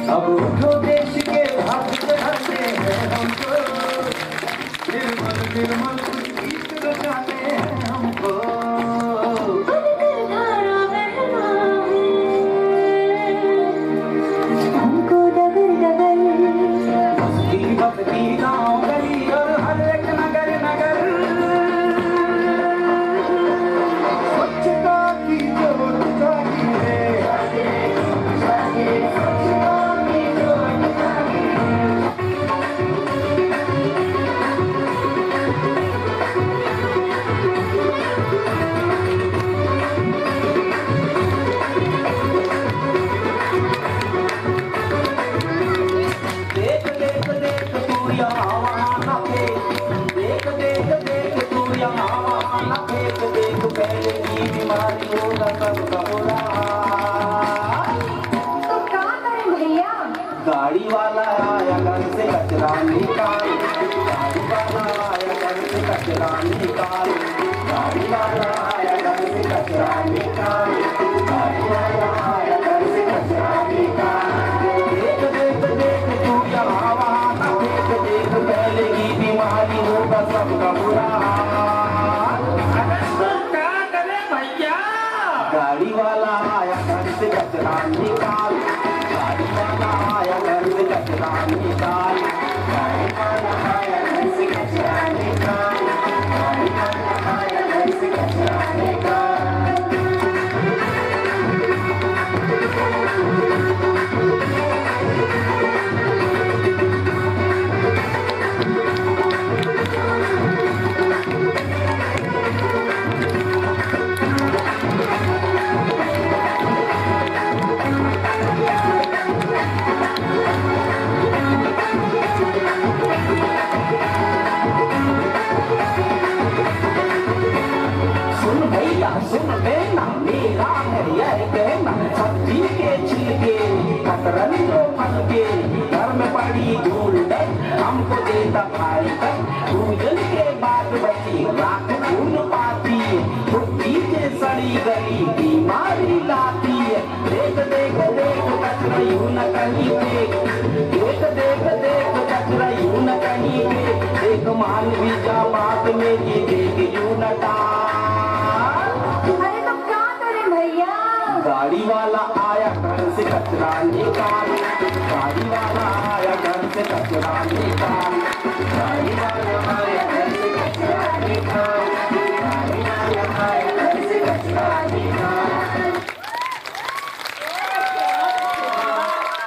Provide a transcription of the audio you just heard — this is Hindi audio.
अब उठो देश के भक्त चढ़ाते हैं हमको, निर्मल निर्मल कुछ गीत रचाते हैं हमको। हमको डगर डगर बस्ती बस्ती गाँव गली और हर एक नगर नगर स्वच्छता की जोत जागी है। देख देख देख तू यहाँ वहाँ न फेंक, देख देख देख तू यहाँ वहाँ न फेंक, देख फैलेगी बीमारी होगा सबका बुरा हाल। तो क्या करें भैया? गाड़ी वाला आया घर से कचरा निकाल, गाड़ी वाला आया घर से कचरा निकाल, गाड़ी वाला आया घर से कचरा निकाल, गाड़ी वाला आया घर से कचरा निकाल। देख देख देख तू यहाँ वहाँ न फेंक, देख फैलेगी बीमारी होगा सबका बुरा हाल। तो क्या करे भैया? गाड़ी वाला आया घर से कचरा निकाल, गाड़ी वाला आया घर से कचरा निकाल, गाड़ी वाला आया घर से कचरा निकाल, गाड़ी वाला आया घर से कचरा निकाल। सुन भैया सुन लेना, मेरा है यह कहना, सब्जी के छिलके कतरन को मन के, घर में पड़ी धूल डर हमको देता फायदा। पूजन के बाद बची रात खून पाती, बुद्धि से सड़ी गली बीमारी लाती। देख देख देख कचरा यूं न कहीं फेंक, देख देख देख कचरा यूं न कहीं फेंक, देख मानवी जामात में ये देख यूं न टाल। अरे तो क्या करें भैया? गाड़ी वाला आया घर से कचरा निकाल, गाड़ी वाला आया घर से कचरा निकाल,